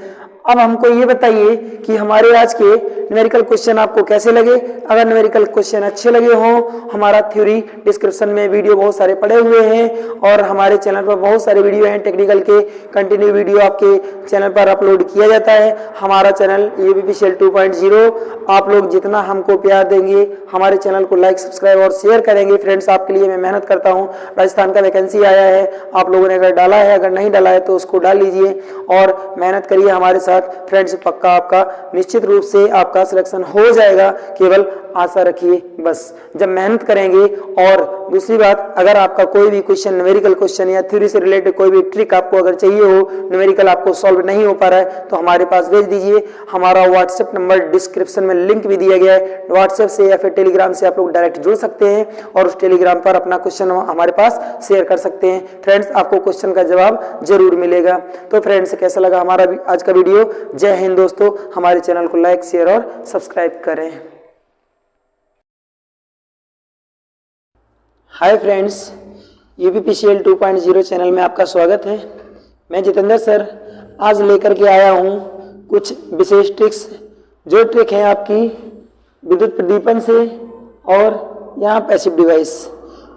अब हमको ये बताइए कि हमारे आज के न्यूमेरिकल क्वेश्चन आपको कैसे लगे। अगर न्यूमेरिकल क्वेश्चन अच्छे लगे हों, हमारा थ्योरी डिस्क्रिप्शन में वीडियो बहुत सारे पड़े हुए हैं और हमारे चैनल पर बहुत सारे वीडियो हैं टेक्निकल के। कंटिन्यू वीडियो आपके चैनल पर अपलोड किया जाता है। हमारा चैनल ABPCL 2.0। आप लोग जितना हमको प्यार देंगे, हमारे चैनल को लाइक सब्सक्राइब और शेयर करेंगे फ्रेंड्स, आपके लिए मैं मेहनत करता हूँ। राजस्थान का वैकेंसी आया है, आप लोगों ने अगर डाला है, अगर नहीं डाला है तो उसको डाल लीजिए और मेहनत करिए हमारे साथ फ्रेंड्स। पक्का आपका निश्चित रूप से आपका सिलेक्शन हो जाएगा, केवल आशा रखिए बस। जब मेहनत करेंगे, और दूसरी बात, अगर आपका कोई भी क्वेश्चन न्यूमेरिकल क्वेश्चन या थ्योरी से रिलेटेड कोई भी ट्रिक आपको अगर चाहिए हो, न्यूमेरिकल आपको सॉल्व नहीं हो पा रहा है तो हमारे पास भेज दीजिए। हमारा व्हाट्सएप नंबर डिस्क्रिप्शन में लिंक भी दिया गया है। व्हाट्सएप से या फिर टेलीग्राम से आप लोग डायरेक्ट जुड़ सकते हैं और उस टेलीग्राम पर अपना क्वेश्चन हमारे पास शेयर कर सकते हैं फ्रेंड्स। आपको क्वेश्चन का जवाब जरूर मिलेगा। तो फ्रेंड्स, कैसा लगा हमारा आज का वीडियो? जय हिंद दोस्तों। हमारे चैनल को लाइक शेयर और सब्सक्राइब करें। हाय फ्रेंड्स, ABPCL 2.0 चैनल में आपका स्वागत है। मैं जितेंद्र सर आज लेकर के आया हूँ कुछ विशेष ट्रिक्स, जो ट्रिक है आपकी विद्युत प्रदीपन से और यहाँ पैसिव डिवाइस।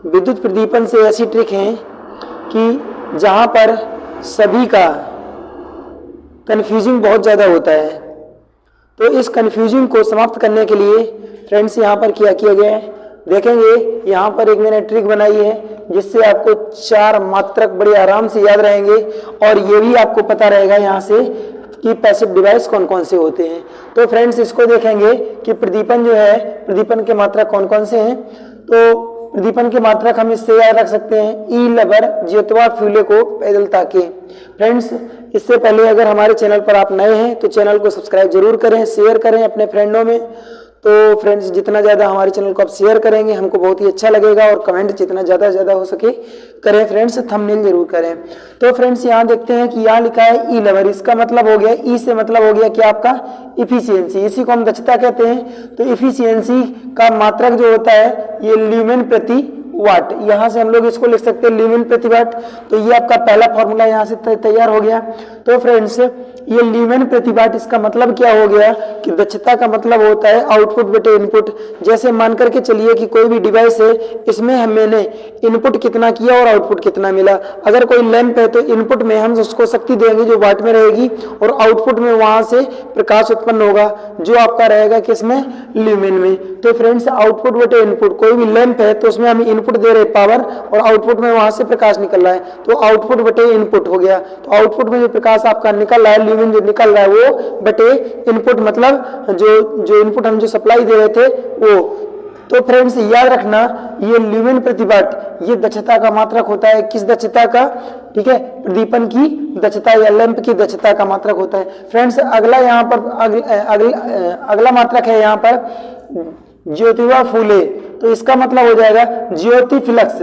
विद्युत प्रदीपन से ऐसी ट्रिक है कि जहाँ पर सभी का कन्फ्यूजिंग बहुत ज़्यादा होता है, तो इस कन्फ्यूजिंग को समाप्त करने के लिए फ्रेंड्स यहाँ पर क्या किया गया है देखेंगे। यहाँ पर एक मैंने ट्रिक बनाई है जिससे आपको 4 मात्रक बड़े आराम से याद रहेंगे और ये भी आपको पता रहेगा यहाँ से कि पैसिव डिवाइस कौन कौन से होते हैं। तो फ्रेंड्स इसको देखेंगे कि प्रदीपन जो है, प्रदीपन के मात्रक कौन कौन से हैं। तो प्रदीपन के मात्रक हम इससे याद रख सकते हैं, ई लबर ज्योतिबा फूले को पैदल ताके। फ्रेंड्स इससे पहले अगर हमारे चैनल पर आप नए हैं तो चैनल को सब्सक्राइब जरूर करें, शेयर करें अपने फ्रेंडों में। तो फ्रेंड्स जितना ज़्यादा हमारे चैनल को आप शेयर करेंगे हमको बहुत ही अच्छा लगेगा, और कमेंट जितना ज़्यादा हो सके करें फ्रेंड्स, थंबनेल जरूर करें। तो फ्रेंड्स यहाँ देखते हैं कि यहाँ लिखा है ई लेवर, इसका मतलब हो गया, ई से मतलब हो गया कि आपका इफिशियंसी, इसी को हम दक्षता कहते हैं। तो इफिशियंसी का मात्रक जो होता है ये ल्यूमेन प्रति वाट, यहाँ से हम लोग इसको लिख सकते हैं ल्यूमेन प्रति वाट। तो ये आपका पहला फॉर्मूला यहाँ से तैयार हो गया। तो फ्रेंड्स ये ल्यूमेन प्रति वाट, इसका मतलब क्या हो गया कि दक्षता का मतलब होता है आउटपुट बटे इनपुट। जैसे मान करके चलिए कि कोई भी डिवाइस है, इसमें मैंने इनपुट कितना किया और आउटपुट कितना मिला। अगर कोई लैंप है तो इनपुट में हम उसको शक्ति देंगे जो वाट में रहेगी, और आउटपुट में वहां से प्रकाश उत्पन्न होगा जो आपका रहेगा किसमें, ल्यूमेन में। तो फ्रेंड्स आउटपुट बटे इनपुट, कोई भी लैंप है तो उसमें हम इनपुट दे रहे पावर और आउटपुट में वहां से प्रकाश निकल रहा है, तो आउटपुट बटे इनपुट हो गया। तो आउटपुट में जो प्रकाश आपका निकल रहा है, ल्यूमेन जो निकल रहा है वो बटे इनपुट, मतलब जो इनपुट हम जो सप्लाई दे रहे थे वो। तो फ्रेंड्स याद रखना ये ल्यूमेन प्रति वाट ये दक्षता का मात्रक होता है। किस दक्षता का, ठीक है, प्रदीपन की दक्षता या लैंप की दक्षता का मात्रक होता है। फ्रेंड्स अगला यहाँ पर अगला मात्रक है यहाँ पर ज्योतिबा फूले। तो इसका मतलब हो जाएगा ज्योति फ्लक्स,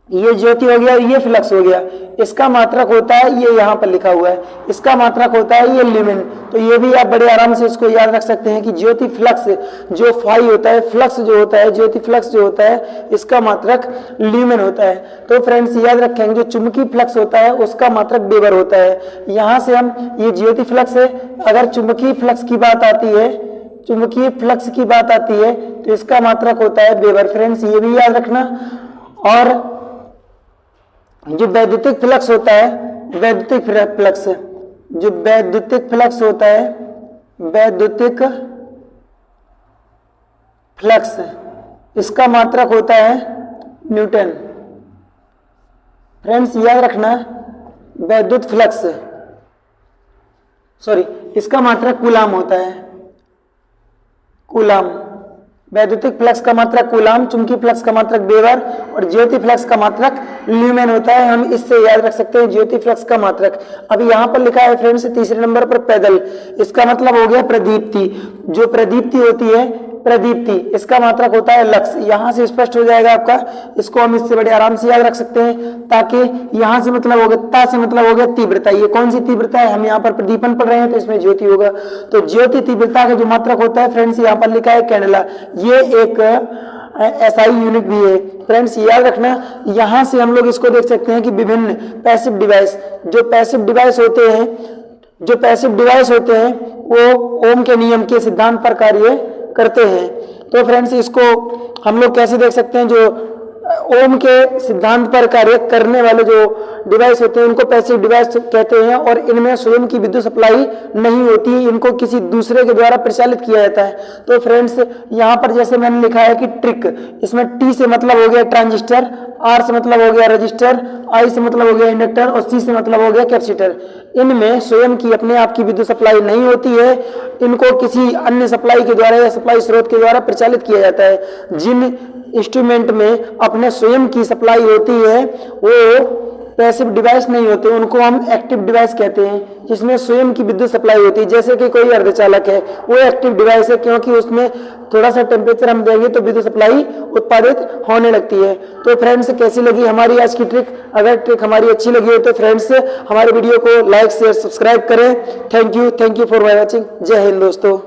ये ज्योति हो गया, ये फ्लक्स हो गया। इसका मात्रक होता है ये यहाँ पर लिखा हुआ है, इसका मात्रक होता है ये ल्यूमेन। तो ये भी आप बड़े आराम से इसको याद रख सकते हैं कि ज्योति फ्लक्स जो फाई होता है, फ्लक्स जो होता है, ज्योति फ्लक्स जो होता है, इसका मात्रक ल्यूमेन होता है। तो फ्रेंड्स याद रखेंगे जो चुंबकीय फ्लक्स होता है उसका मात्रक वेबर होता है। यहाँ से हम ये ज्योति फ्लक्स है, अगर चुंबकीय फ्लक्स की बात आती है, चुंबकीय फ्लक्स की बात आती है तो इसका मात्रक होता है वेबर। फ्रेंड्स ये भी याद रखना। और जो वैद्युतिक फ्लक्स होता है, वैद्युतिक फ्लक्स, जो वैद्युतिक फ्लक्स होता है, वैद्युतिक फ्लक्स, इसका मात्रक होता है न्यूटन। फ्रेंड्स याद रखना वैद्युत फ्लक्स, सॉरी, इसका मात्रक कूलाम होता है, कूलाम। वैद्युतिक फ्लक्स का मात्रक कूलाम, चुंबकीय फ्लक्स का मात्रक वेबर और ज्योति फ्लक्स का मात्रक ल्यूमेन होता है। हम इससे याद रख सकते हैं ज्योति फ्लक्स का मात्रक। अब यहाँ पर लिखा है फ्रेंड्स तीसरे नंबर पर पैदल, इसका मतलब हो गया प्रदीप्ति। जो प्रदीप्ति होती है, प्रदीप्ति, इसका मात्रक होता है लक्स। यहाँ से स्पष्ट हो जाएगा आपका, इसको हम इससे बड़े आराम से याद रख सकते हैं, ताकि यहाँ से मतलब हो गया, ता से मतलब हो गया तीव्रता। ये कौन सी तीव्रता है, हम यहाँ पर प्रदीपन पढ़ रहे हैं तो इसमें ज्योति होगा। तो ज्योति तीव्रता का जो मात्रक होता है फ्रेंड्स यहाँ पर लिखा है कैंडेला। ये एक एसआई यूनिट भी है। फ्रेंड्स याद रखना, यहाँ से हम लोग इसको देख सकते हैं कि विभिन्न पैसिव डिवाइस, जो पैसिव डिवाइस होते हैं, जो पैसिव डिवाइस होते हैं वो ओम के नियम के सिद्धांत पर कार्य करते हैं। तो फ्रेंड्स इसको हम लोग कैसे देख सकते हैं, जो ओम के सिद्धांत पर कार्य करने वाले जो डिवाइस होते हैं उनको पैसिव डिवाइस कहते हैं, और इनमें स्वयं की विद्युत सप्लाई नहीं होती, इनको किसी दूसरे के द्वारा परिचालित किया जाता है। तो फ्रेंड्स यहाँ पर जैसे मैंने लिखा है कि ट्रिक, इसमें टी से मतलब हो गया ट्रांजिस्टर, आर से मतलब हो गया रजिस्टर, आई से मतलब हो गया इंडक्टर और सी से मतलब हो गया कैपेसिटर। इनमें स्वयं की अपने आप की विद्युत सप्लाई नहीं होती है, इनको किसी अन्य सप्लाई के द्वारा या सप्लाई स्रोत के द्वारा परिचालित किया जाता है। जिन इंस्ट्रूमेंट में अपने स्वयं की सप्लाई होती है वो पैसिव डिवाइस नहीं होते, उनको हम एक्टिव डिवाइस कहते हैं, जिसमें स्वयं की विद्युत सप्लाई होती है। जैसे कि कोई अर्धचालक है, वो एक्टिव डिवाइस है, क्योंकि उसमें थोड़ा सा टेम्परेचर हम देंगे तो विद्युत सप्लाई उत्पादित होने लगती है। तो फ्रेंड्स कैसी लगी हमारी आज की ट्रिक? अगर ट्रिक हमारी अच्छी लगी हो तो फ्रेंड्स हमारे वीडियो को लाइक शेयर सब्सक्राइब करें। Thank you for watching. जय हिंद दोस्तों।